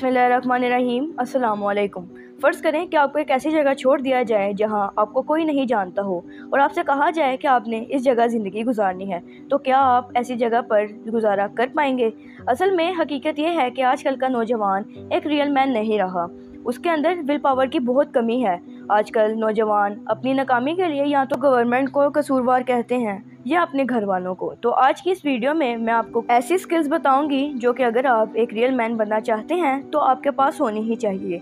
बिस्मिल्लाहिर्रहमानिर्रहीम। अस्सलामुअलैकुम। फ़र्ज़ करें कि आपको एक ऐसी जगह छोड़ दिया जाए जहां आपको कोई नहीं जानता हो और आपसे कहा जाए कि आपने इस जगह ज़िंदगी गुजारनी है, तो क्या आप ऐसी जगह पर गुजारा कर पाएंगे? असल में हकीकत यह है कि आजकल का नौजवान एक रियल मैन नहीं रहा। उसके अंदर विल पावर की बहुत कमी है। आजकल नौजवान अपनी नाकामी के लिए या तो गवर्नमेंट को कसूरवार कहते हैं या अपने घर वालों को। तो आज की इस वीडियो में मैं आपको ऐसी स्किल्स बताऊंगी जो कि अगर आप एक रियल मैन बनना चाहते हैं तो आपके पास होनी ही चाहिए।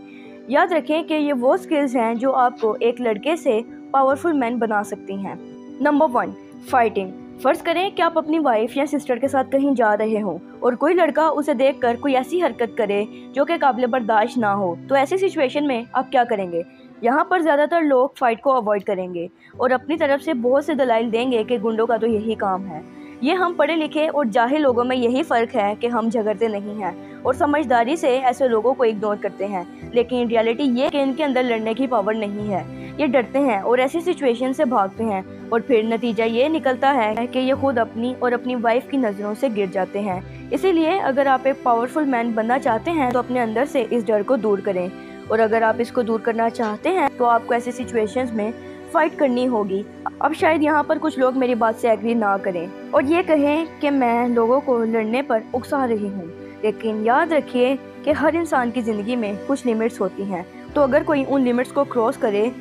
याद रखें कि ये वो स्किल्स हैं जो आपको एक लड़के से पावरफुल मैन बना सकती हैं। Number 1, fighting. फ़र्ज़ करें कि आप अपनी वाइफ या सिस्टर के साथ कहीं जा रहे हों और कोई लड़का उसे देखकर कोई ऐसी हरकत करे जो कि काबिल बर्दाश्त ना हो, तो ऐसी सिचुएशन में आप क्या करेंगे? यहाँ पर ज़्यादातर लोग फ़ाइट को अवॉइड करेंगे और अपनी तरफ से बहुत से दलाइल देंगे कि गुंडों का तो यही काम है। ये हम पढ़े लिखे और जाहिल लोगों में यही फ़र्क है कि हम झगड़ते नहीं हैं और समझदारी से ऐसे लोगों को इग्नोर करते हैं। लेकिन रियलिटी ये कि इनके अंदर लड़ने की पावर नहीं है। ये डरते हैं और ऐसी सिचुएशन से भागते हैं और फिर नतीजा ये निकलता है कि ये खुद अपनी और अपनी वाइफ की नज़रों से गिर जाते हैं। इसीलिए अगर आप एक पावरफुल मैन बनना चाहते हैं तो अपने अंदर से इस डर को दूर करें, और अगर आप इसको दूर करना चाहते हैं तो आपको ऐसी सिचुएशंस में फ़ाइट करनी होगी। अब शायद यहाँ पर कुछ लोग मेरी बात से एग्री ना करें और ये कहें कि मैं लोगों को लड़ने पर उकसा रही हूँ, लेकिन याद रखिए कि हर इंसान की ज़िंदगी में कुछ लिमिट्स होती हैं। तो अगर कोई उन लिमिट्स को क्रॉस करे,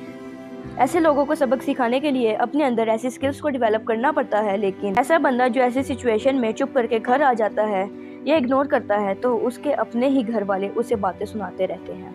ऐसे लोगों को सबक सिखाने के लिए अपने अंदर ऐसी स्किल्स को डेवलप करना पड़ता है। लेकिन ऐसा बंदा जो ऐसी सिचुएशन में चुप करके घर आ जाता है या इग्नोर करता है तो उसके अपने ही घर वाले उसे बातें सुनाते रहते हैं।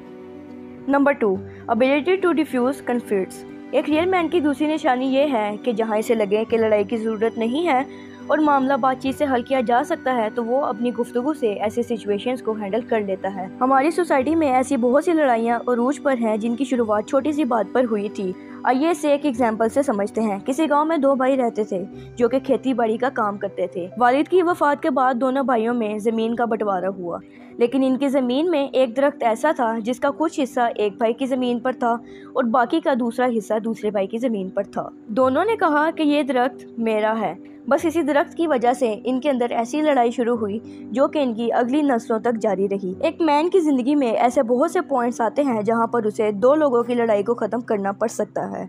Number 2, ability to diffuse conflicts. एक रियल मैन की दूसरी निशानी ये है कि जहाँ इसे लगे कि लड़ाई की ज़रूरत नहीं है और मामला बातचीत से हल किया जा सकता है तो वो अपनी गुफ्तगू से ऐसे सिचुएशंस को हैंडल कर लेता है। हमारी सोसाइटी में ऐसी बहुत सी लड़ाइयाँ अरूज पर हैं जिनकी शुरुआत छोटी सी बात पर हुई थी। आइए इसे एक एग्जाम्पल से समझते हैं। किसी गांव में 2 भाई रहते थे जो कि खेती बाड़ी का काम करते थे। वालिद की वफात के बाद दोनों भाइयों में ज़मीन का बंटवारा हुआ, लेकिन इनकी ज़मीन में एक दरख्त ऐसा था जिसका कुछ हिस्सा एक भाई की ज़मीन पर था और बाकी का दूसरा हिस्सा दूसरे भाई की ज़मीन पर था। दोनों ने कहा कि ये दरख्त मेरा है। बस इसी दरख्त की वजह से इनके अंदर ऐसी लड़ाई शुरू हुई जो कि इनकी अगली नस्लों तक जारी रही। एक मैन की ज़िंदगी में ऐसे बहुत से पॉइंट्स आते हैं जहां पर उसे 2 लोगों की लड़ाई को ख़त्म करना पड़ सकता है।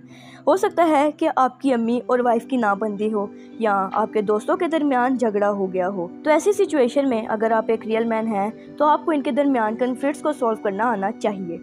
हो सकता है कि आपकी अम्मी और वाइफ की नाबंदी हो या आपके दोस्तों के दरमियान झगड़ा हो गया हो। तो ऐसी सिचुएशन में अगर आप एक रियल मैन हैं तो आपको इनके दरमियान कन्फ्लिक्ट्स को सॉल्व करना आना चाहिए।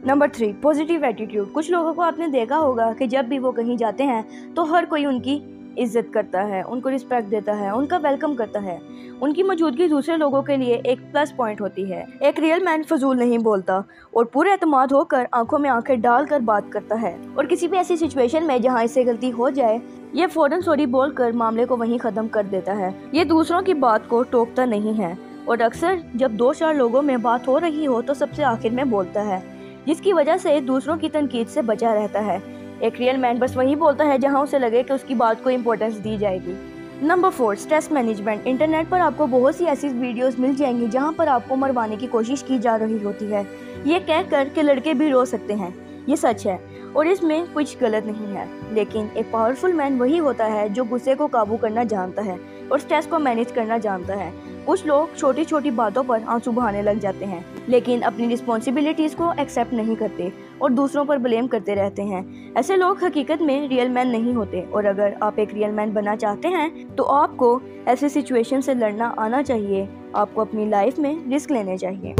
Number 3, positive attitude. कुछ लोगों को आपने देखा होगा कि जब भी वो कहीं जाते हैं तो हर कोई उनकी इज्जत करता है, उनको रिस्पेक्ट देता है, उनका वेलकम करता है। उनकी मौजूदगी दूसरे लोगों के लिए एक प्लस पॉइंट होती है। एक रियल मैन फजूल नहीं बोलता और पूरे एतमाद होकर आंखों में आंखें डालकर बात करता है, और किसी भी ऐसी सिचुएशन में जहां इससे गलती हो जाए ये फ़ौरन सॉरी बोलकर मामले को वहीं ख़त्म कर देता है। ये दूसरों की बात को टोकता नहीं है और अक्सर जब 2-4 लोगों में बात हो रही हो तो सबसे आखिर में बोलता है, जिसकी वजह से दूसरों की तनकीद से बचा रहता है। एक रियल मैन बस वही बोलता है जहां उसे लगे कि उसकी बात को इम्पोर्टेंस दी जाएगी। Number 4, stress management. इंटरनेट पर आपको बहुत सी ऐसी वीडियोस मिल जाएंगी जहां पर आपको मरवाने की कोशिश की जा रही होती है, ये कहकर कि लड़के भी रो सकते हैं। ये सच है और इसमें कुछ गलत नहीं है, लेकिन एक पावरफुल मैन वही होता है जो गुस्से को काबू करना जानता है और स्ट्रेस को मैनेज करना जानता है। कुछ लोग छोटी छोटी बातों पर आंसू बहाने लग जाते हैं लेकिन अपनी रिस्पॉन्सिबिलिटीज़ को एक्सेप्ट नहीं करते और दूसरों पर ब्लेम करते रहते हैं। ऐसे लोग हकीकत में रियल मैन नहीं होते और अगर आप एक रियल मैन बनना चाहते हैं तो आपको ऐसे सिचुएशन से लड़ना आना चाहिए। आपको अपनी लाइफ में रिस्क लेने चाहिए।